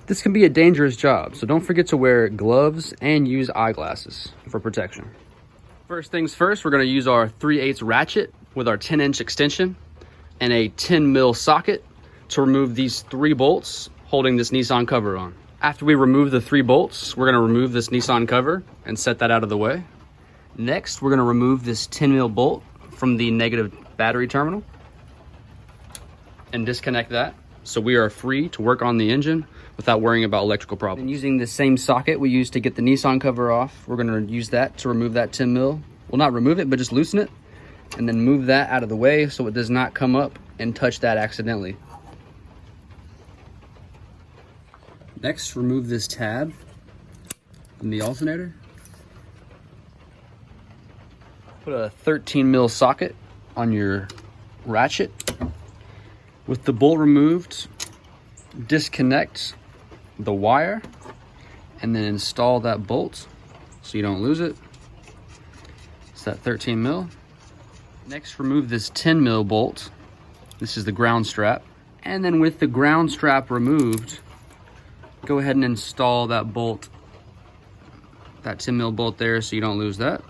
This can be a dangerous job, so don't forget to wear gloves and use eyeglasses for protection. First things first, we're going to use our 3/8 ratchet with our 10-inch extension and a 10 mil socket to remove these 3 bolts holding this Nissan cover on. After we remove the 3 bolts, we're going to remove this Nissan cover and set that out of the way. Next, we're going to remove this 10 mil bolt from the negative battery terminal and disconnect that, so we are free to work on the engine without worrying about electrical problems. And using the same socket we used to get the Nissan cover off, we're going to use that to remove that 10 mil. Well, not remove it, but just loosen it, and then move that out of the way so it does not come up and touch that accidentally. Next, remove this tab from the alternator. Put a 13 mil socket on your ratchet. With the bolt removed, disconnect the wire and then install that bolt so you don't lose it. It's that 13 mil. Next, remove this 10 mil bolt. This is the ground strap. And then with the ground strap removed, go ahead and install that bolt, that 10 mil bolt there, so you don't lose that.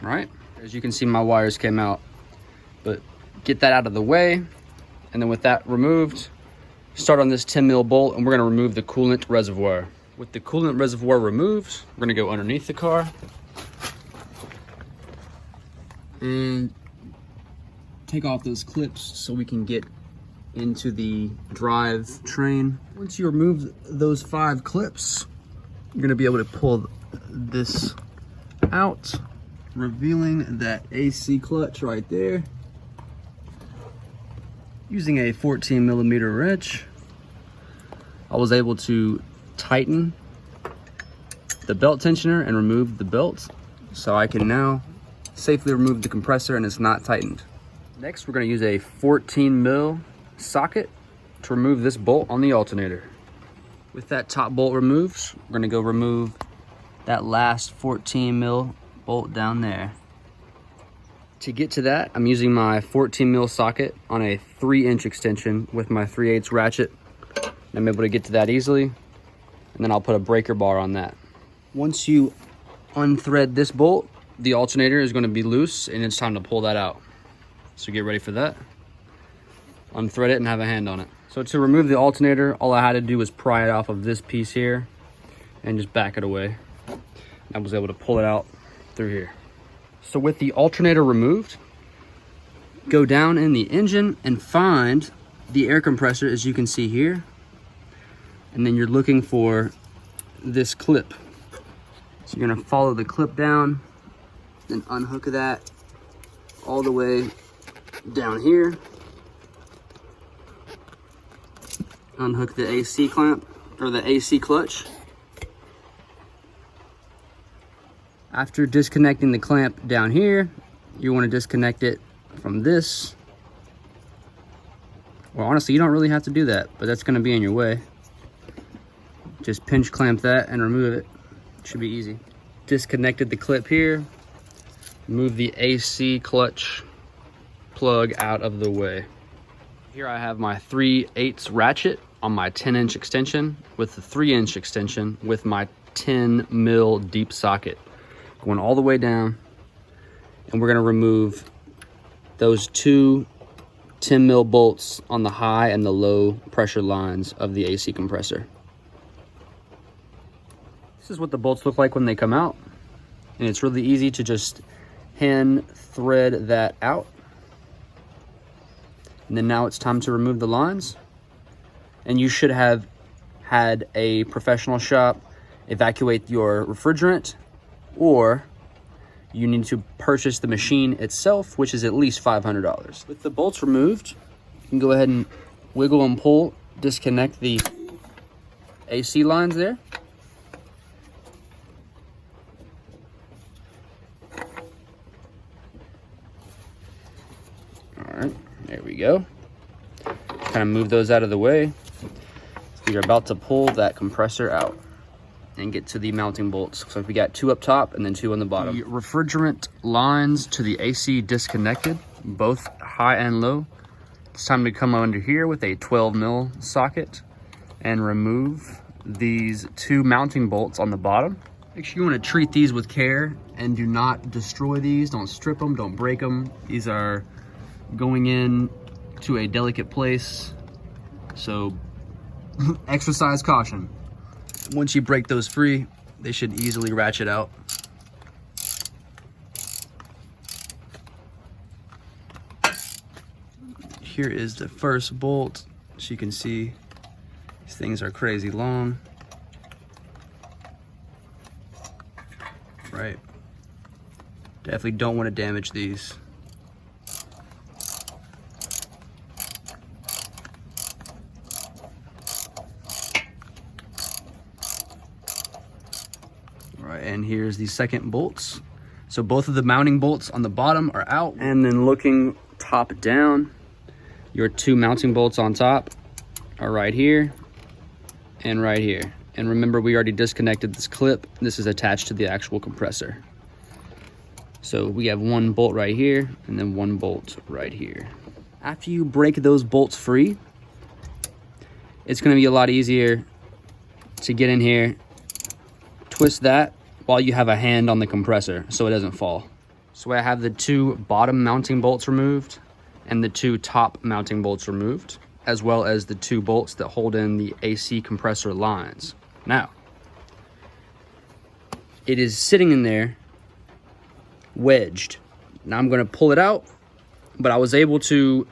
All right, as you can see, my wires came out, but get that out of the way. And then with that removed, start on this 10 mil bolt, and we're gonna remove the coolant reservoir. With the coolant reservoir removed, we're gonna go underneath the car and take off those clips so we can get into the drive train. Once you remove those 5 clips, you're gonna be able to pull this out, revealing that AC clutch right there. Using a 14 millimeter wrench, I was able to tighten the belt tensioner and remove the belt, so I can now safely remove the compressor and it's not tightened. Next, we're gonna use a 14 mil socket to remove this bolt on the alternator. With that top bolt removed, we're gonna go remove that last 14 mil bolt down there. To get to that, I'm using my 14 mil socket on a 3-inch extension with my 3/8 ratchet. I'm able to get to that easily, and then I'll put a breaker bar on that. Once you unthread this bolt, the alternator is going to be loose and it's time to pull that out. So get ready for that. Unthread it and have a hand on it. So to remove the alternator, all I had to do was pry it off of this piece here and just back it away. I was able to pull it out through here. So with the alternator removed, go down in the engine and find the air compressor, as you can see here. And then you're looking for this clip. So you're gonna follow the clip down and unhook that all the way down here. Unhook the AC clamp, or the AC clutch. After disconnecting the clamp down here, you want to disconnect it from this. Well, honestly, you don't really have to do that, but that's going to be in your way. Just pinch clamp that and remove it. Should be easy. Disconnected the clip here. Move the AC clutch plug out of the way. Here I have my 3/8 ratchet on my 10-inch extension with the 3-inch extension with my 10 mil deep socket. Going all the way down, and we're going to remove those 2 10 mil bolts on the high and the low pressure lines of the AC compressor. This is what the bolts look like when they come out, and it's really easy to just hand thread that out. And then now it's time to remove the lines, and you should have had a professional shop evacuate your refrigerant, or you need to purchase the machine itself, which is at least $500. With the bolts removed, you can go ahead and wiggle and pull, disconnect the AC lines there. All right, there we go. Kind of move those out of the way. You're about to pull that compressor out and get to the mounting bolts. So we got 2 up top and then 2 on the bottom. The refrigerant lines to the AC disconnected, both high and low. It's time to come under here with a 12 mil socket and remove these 2 mounting bolts on the bottom. Make sure you want to treat these with care and do not destroy these. Don't strip them, don't break them. These are going in to a delicate place, so exercise caution. Once you break those free, they should easily ratchet out. Here is the first bolt. As you can see, these things are crazy long. Right. Definitely don't want to damage these. All right, and here's the second bolts. So both of the mounting bolts on the bottom are out, and then looking top down, your 2 mounting bolts on top are right here and right here. And remember, we already disconnected this clip. This is attached to the actual compressor. So we have 1 bolt right here and then 1 bolt right here. After you break those bolts free, it's gonna be a lot easier to get in here, twist that while you have a hand on the compressor so it doesn't fall. So I have the 2 bottom mounting bolts removed and the 2 top mounting bolts removed, as well as the 2 bolts that hold in the AC compressor lines. Now, it is sitting in there wedged. Now I'm gonna pull it out, but I was able to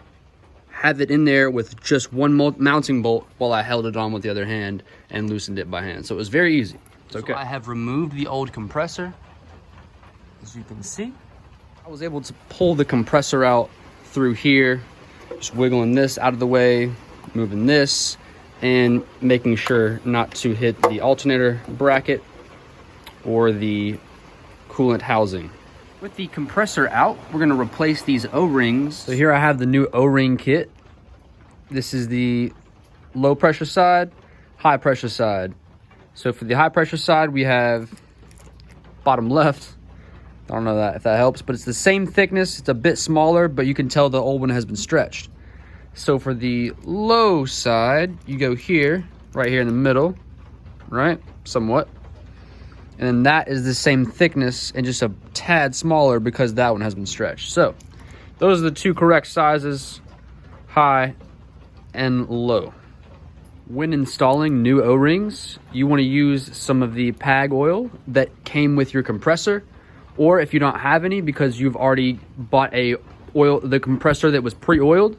have it in there with just 1 mounting bolt while I held it on with the other hand and loosened it by hand. So it was very easy. It's okay. So I have removed the old compressor. As you can see, I was able to pull the compressor out through here, just wiggling this out of the way, moving this, and making sure not to hit the alternator bracket or the coolant housing. With the compressor out, we're gonna replace these O-rings. So here I have the new O-ring kit. This is the low pressure side, high pressure side. So for the high pressure side, we have bottom left. I don't know if that helps, but it's the same thickness. It's a bit smaller, but you can tell the old one has been stretched. So for the low side, you go here, right here in the middle, right? Somewhat. And then that is the same thickness and just a tad smaller because that one has been stretched. So those are the 2 correct sizes, high and low. When installing new O-rings, you want to use some of the PAG oil that came with your compressor, or if you don't have any because you've already bought the compressor that was pre-oiled,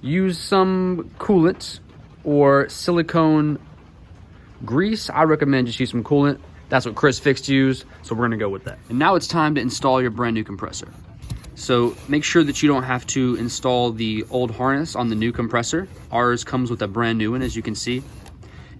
use some coolant or silicone grease. I recommend just use some coolant. That's what Chris Fixed used, so we're gonna go with that. And now it's time to install your brand new compressor. So make sure that you don't have to install the old harness on the new compressor. Ours comes with a brand new one, as you can see.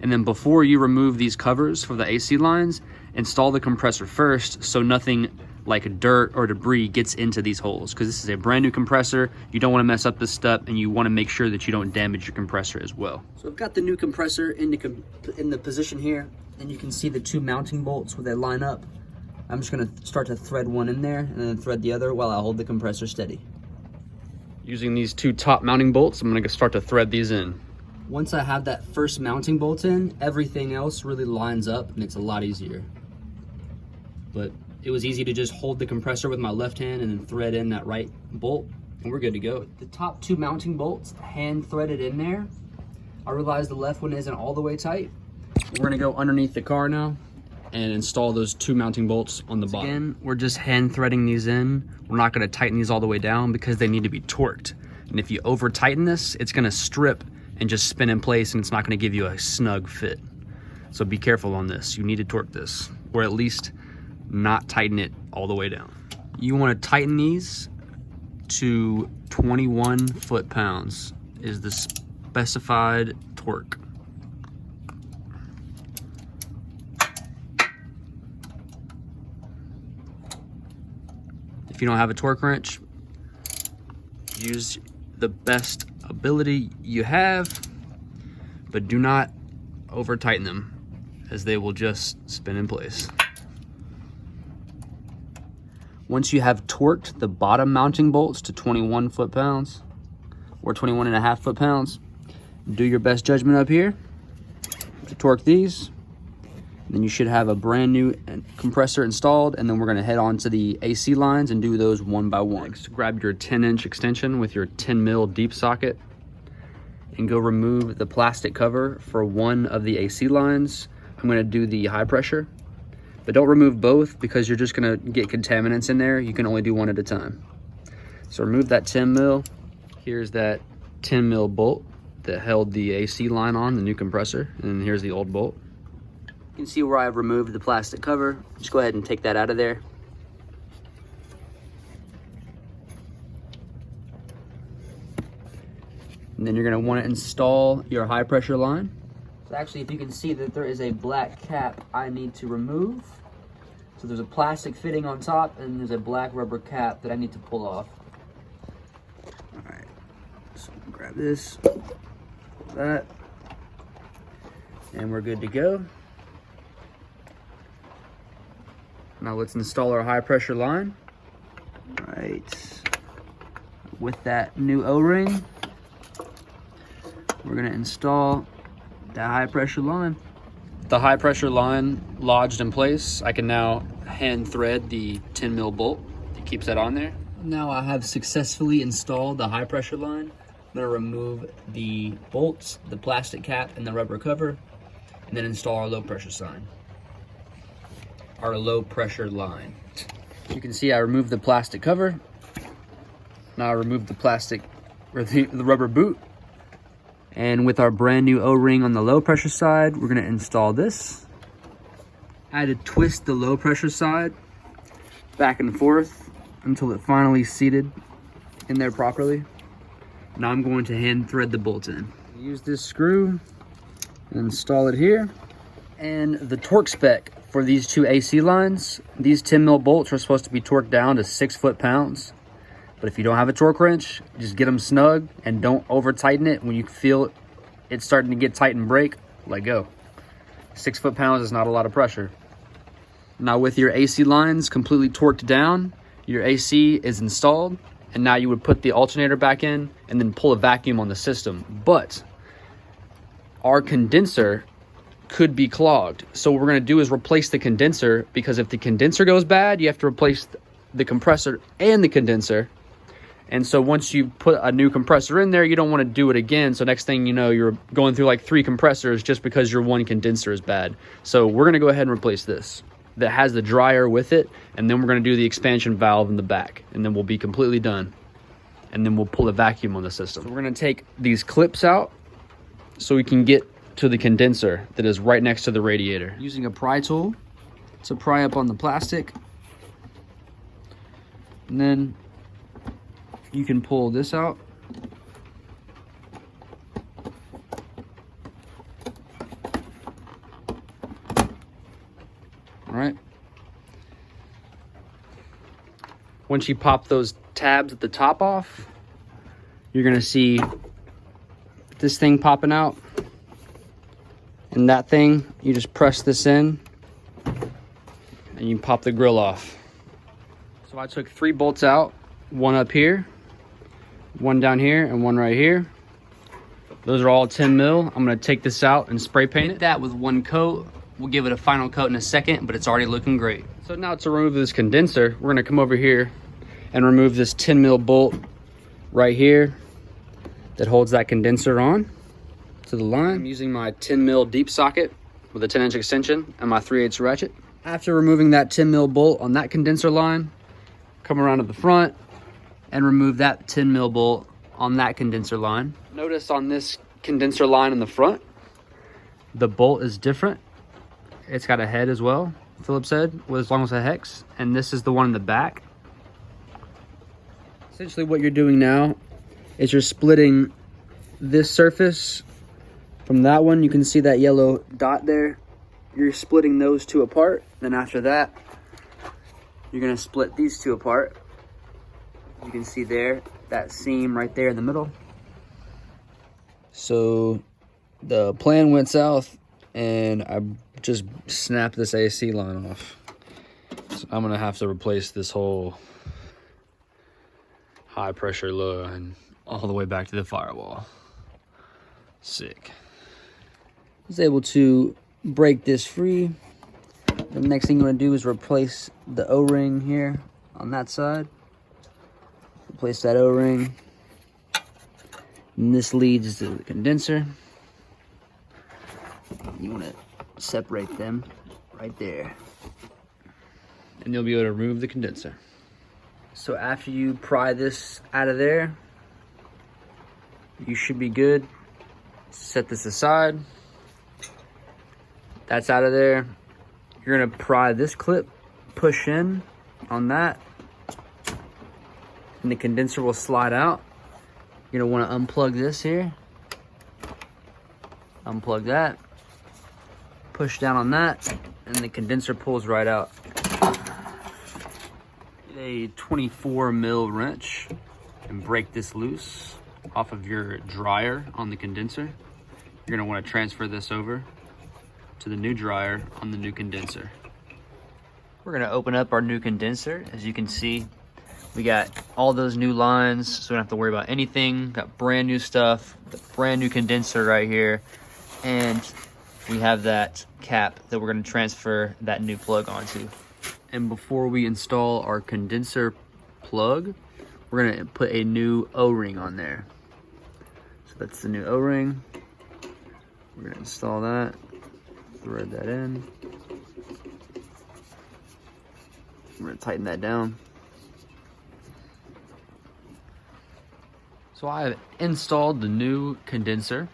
And then before you remove these covers for the AC lines, install the compressor first so nothing like dirt or debris gets into these holes, because this is a brand new compressor. You don't want to mess up this step, and you want to make sure that you don't damage your compressor as well. So I've got the new compressor in the position here, and you can see the 2 mounting bolts where they line up. I'm just going to start to thread one in there and then thread the other while I hold the compressor steady. Using these 2 top mounting bolts, I'm going to start to thread these in. Once I have that first mounting bolt in, everything else really lines up and it's a lot easier. But it was easy to just hold the compressor with my left hand and then thread in that right bolt, and we're good to go. The top 2 mounting bolts hand threaded in there. I realized the left one isn't all the way tight. We're gonna go underneath the car now and install those 2 mounting bolts on the bottom. Again, we're just hand threading these in. We're not gonna tighten these all the way down because they need to be torqued. And if you over tighten this, it's gonna strip and just spin in place, and it's not gonna give you a snug fit. So be careful on this. You need to torque this, or at least not tighten it all the way down. You wanna tighten these to 21 foot-pounds is the specified torque. If you don't have a torque wrench, use the best ability you have, but do not over tighten them as they will just spin in place. Once you have torqued the bottom mounting bolts to 21 foot-pounds, or 21.5 foot-pounds. Do your best judgment up here to torque these. Then you should have a brand new compressor installed, and then we're gonna head on to the AC lines and do those one by one. Next, grab your 10-inch extension with your 10 mil deep socket and go remove the plastic cover for one of the AC lines. I'm gonna do the high pressure, but don't remove both because you're just gonna get contaminants in there. You can only do one at a time. So remove that 10 mil. Here's that 10 mil bolt that held the AC line on, the new compressor, and here's the old bolt. You can see where I've removed the plastic cover. Just go ahead and take that out of there. And then you're gonna wanna install your high pressure line. So actually, if you can see that there is a black cap I need to remove. So there's a plastic fitting on top and there's a black rubber cap that I need to pull off. All right, so grab this, that, and we're good to go. Now let's install our high pressure line. All right, with that new O-ring, we're gonna install that high pressure line. The high pressure line lodged in place, I can now hand thread the 10 mil bolt that keeps that on there. Now I have successfully installed the high pressure line. I'm gonna remove the bolts, the plastic cap, and the rubber cover, and then install our low pressure line. Our low pressure line. You can see I removed the plastic cover. Now I removed the plastic, or the rubber boot. And with our brand new O-ring on the low pressure side, we're gonna install this. I had to twist the low pressure side back and forth until it finally seated in there properly. Now I'm going to hand thread the bolts in. Use this screw and install it here. And the torque spec for these two AC lines, these 10 mil bolts are supposed to be torqued down to 6 foot-pounds. But if you don't have a torque wrench, just get them snug and don't over tighten it. When you feel it's starting to get tight and break, let go. 6 foot-pounds is not a lot of pressure. Now with your AC lines completely torqued down, your AC is installed, and now you would put the alternator back in and then pull a vacuum on the system. But our condenser could be clogged. So what we're gonna do is replace the condenser, because if the condenser goes bad, you have to replace the compressor and the condenser. And so once you put a new compressor in there, you don't want to do it again. So next thing you know, you're going through like 3 compressors just because your one condenser is bad. So we're going to go ahead and replace this. That has the dryer with it. And then we're going to do the expansion valve in the back. And then we'll be completely done. And then we'll pull a vacuum on the system. So we're going to take these clips out so we can get to the condenser that is right next to the radiator. Using a pry tool to pry up on the plastic. And then you can pull this out. All right. Once you pop those tabs at the top off, you're gonna see this thing popping out. And that thing, you just press this in and you pop the grill off. So I took 3 bolts out, one up here, one down here, and one right here. Those are all 10 mil. I'm gonna take this out and spray paint it. That with one coat. We'll give it a final coat in a second, but it's already looking great. So now to remove this condenser, we're gonna come over here and remove this 10 mil bolt right here that holds that condenser on to the line. I'm using my 10 mil deep socket with a 10-inch extension and my 3/8 ratchet. After removing that 10 mil bolt on that condenser line, come around to the front and remove that 10 mil bolt on that condenser line. Notice on this condenser line in the front, the bolt is different. It's got a head as well, Phillips head, with as long as a hex, and this is the one in the back. Essentially what you're doing now is you're splitting this surface from that one. You can see that yellow dot there. You're splitting those two apart. Then after that, you're gonna split these two apart. You can see there, that seam right there in the middle. So the plan went south and I just snapped this AC line off. So I'm gonna have to replace this whole high pressure line all the way back to the firewall. Sick. I was able to break this free. The next thing you want to do is replace the O-ring here on that side. Replace that O-ring. And this leads to the condenser. You want to separate them right there. And you'll be able to remove the condenser. So after you pry this out of there, you should be good. Set this aside. That's out of there. You're gonna pry this clip, push in on that, and the condenser will slide out. You're gonna wanna unplug this here. Unplug that. Push down on that, and the condenser pulls right out. Get a 24 mil wrench and break this loose off of your dryer on the condenser. You're gonna wanna transfer this over to the new dryer on the new condenser. We're gonna open up our new condenser. As you can see, we got all those new lines, so we don't have to worry about anything. Got brand new stuff, the brand new condenser right here, and we have that cap that we're gonna transfer that new plug onto. And before we install our condenser plug, we're gonna put a new O-ring on there. So that's the new O-ring. We're gonna install that, thread that in. We're gonna tighten that down. So I have installed the new condenser,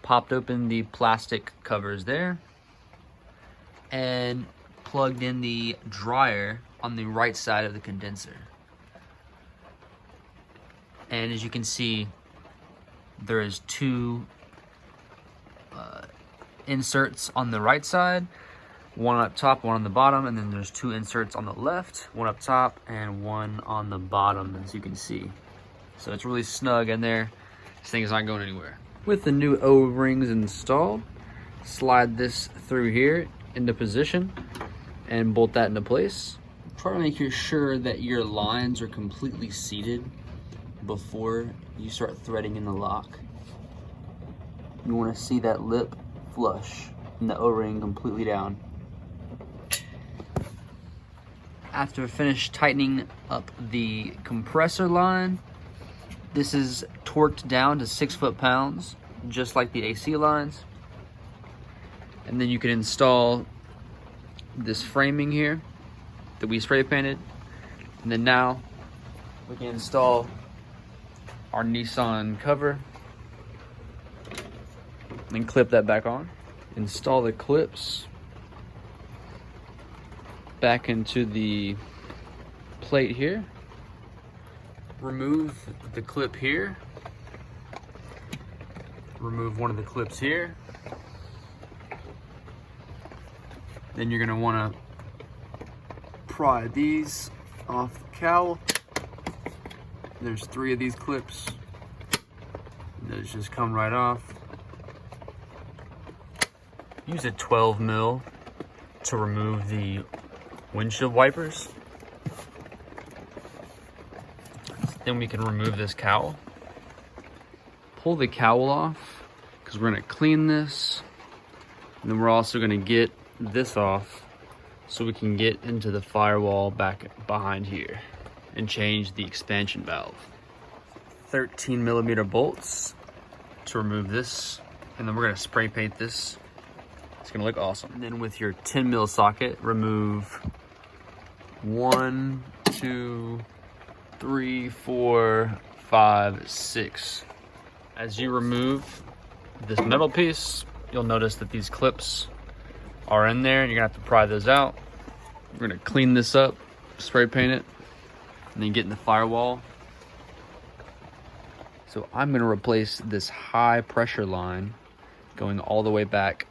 popped open the plastic covers there, and plugged in the dryer on the right side of the condenser. And as you can see, there is two inserts on the right side, one up top, one on the bottom, and then there's two inserts on the left, one up top and one on the bottom, as you can see. So it's really snug in there. This thing is not going anywhere. With the new O-rings installed, slide this through here into position and bolt that into place. Try to make sure that your lines are completely seated before you start threading in the lock. You want to see that lip flush and the O-ring completely down. After finished tightening up the compressor line, this is torqued down to 6 foot-pounds, just like the AC lines. And then you can install this framing here that we spray painted. And then now we can install our Nissan cover. And clip that back on. Install the clips back into the plate here. Remove the clip here. Remove one of the clips here. Then you're gonna wanna pry these off the cowl. There's 3 of these clips. Those just come right off. Use a 12 mil to remove the windshield wipers. Then we can remove this cowl. Pull the cowl off, because we're gonna clean this. And then we're also gonna get this off so we can get into the firewall back behind here and change the expansion valve. 13mm bolts to remove this. And then we're gonna spray paint this. It's gonna look awesome. And then with your 10mm socket, remove 1, 2, 3, 4, 5, 6. As you remove this metal piece, you'll notice that these clips are in there and you're gonna have to pry those out. We're gonna clean this up, spray paint it, and then get in the firewall. So I'm gonna replace this high pressure line going all the way back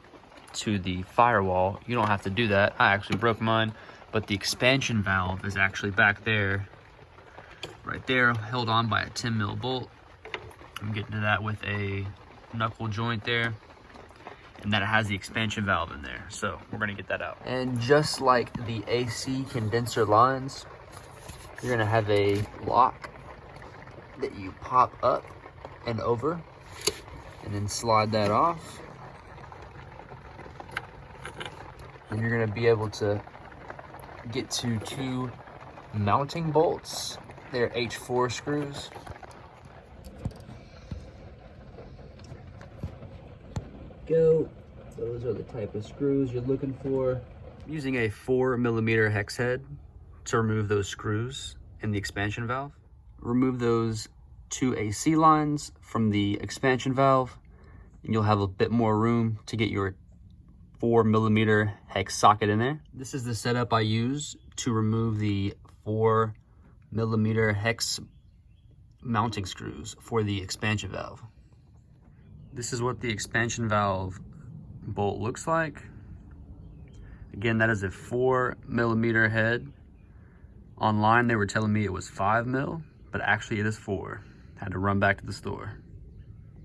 to the firewall. You don't have to do that. I actually broke mine, but the expansion valve is actually back there, right there, held on by a 10mm bolt. I'm getting to that with a knuckle joint there, and that has the expansion valve in there. So we're gonna get that out. And just like the AC condenser lines, you're gonna have a lock that you pop up and over, and then slide that off. And you're gonna be able to get to 2 mounting bolts. They're H4 screws. Go. Those are the type of screws you're looking for. I'm using a 4mm hex head to remove those screws in the expansion valve. Remove those 2 AC lines from the expansion valve, and you'll have a bit more room to get your 4mm hex socket in there. This is the setup I use to remove the 4mm hex mounting screws for the expansion valve. This is what the expansion valve bolt looks like. Again, that is a 4mm head. Online, they were telling me it was 5mm, but actually it is 4. Had to run back to the store.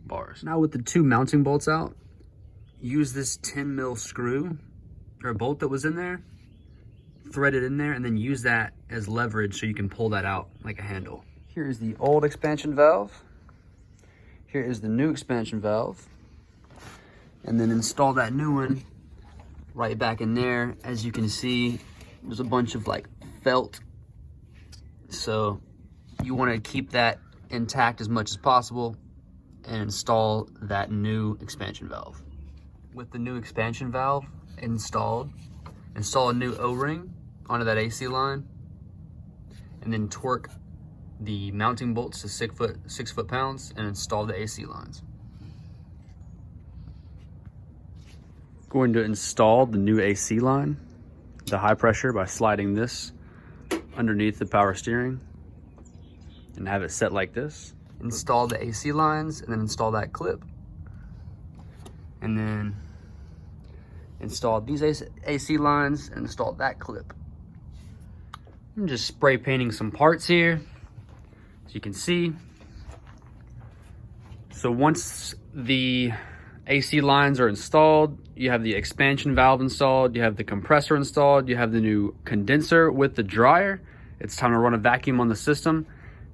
Bars. Now with the 2 mounting bolts out, use this 10mm screw or bolt that was in there, thread it in there, and then use that as leverage so you can pull that out like a handle. Here is the old expansion valve. Here is the new expansion valve. And then install that new one right back in there. As you can see, there's a bunch of like felt. So you want to keep that intact as much as possible and install that new expansion valve. With the new expansion valve installed, install a new O-ring onto that AC line, and then torque the mounting bolts to 6 foot-pounds and install the AC lines. Going to install the new AC line, the high pressure, by sliding this underneath the power steering and have it set like this. Install the AC lines and then install that clip, and then install these AC lines and install that clip. I'm just spray painting some parts here, as you can see. So once the AC lines are installed, you have the expansion valve installed, you have the compressor installed, you have the new condenser with the dryer. It's time to run a vacuum on the system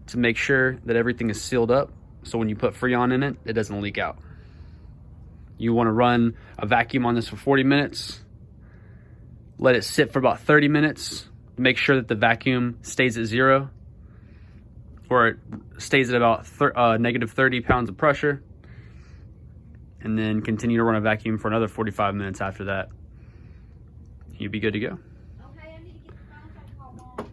to make sure that everything is sealed up, so when you put Freon in it, it doesn't leak out. You want to run a vacuum on this for 40 minutes. Let it sit for about 30 minutes. Make sure that the vacuum stays at 0, or it stays at about negative 30 pounds of pressure. And then continue to run a vacuum for another 45 minutes after that. You'll be good to go.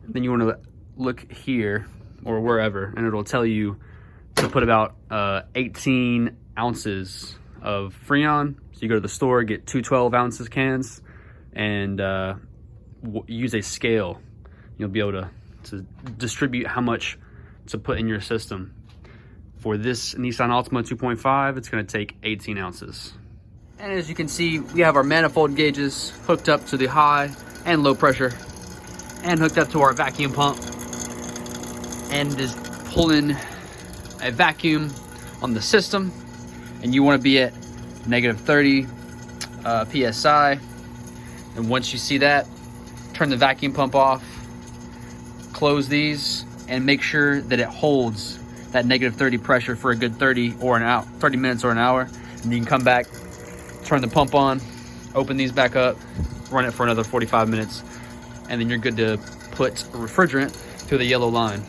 Then you want to look here or wherever, and it'll tell you to put about 18 ounces of Freon. So you go to the store, get 2 12-ounce cans, and use a scale. You'll be able to distribute how much to put in your system. For this Nissan Altima 2.5, it's going to take 18 ounces. And as you can see, we have our manifold gauges hooked up to the high and low pressure, and hooked up to our vacuum pump, and just pulling a vacuum on the system. And you want to be at negative 30 PSI. And once you see that, turn the vacuum pump off, close these, and make sure that it holds that negative 30 pressure for a good 30 minutes or an hour. And you can come back, turn the pump on, open these back up, run it for another 45 minutes, and then you're good to put refrigerant through the yellow line.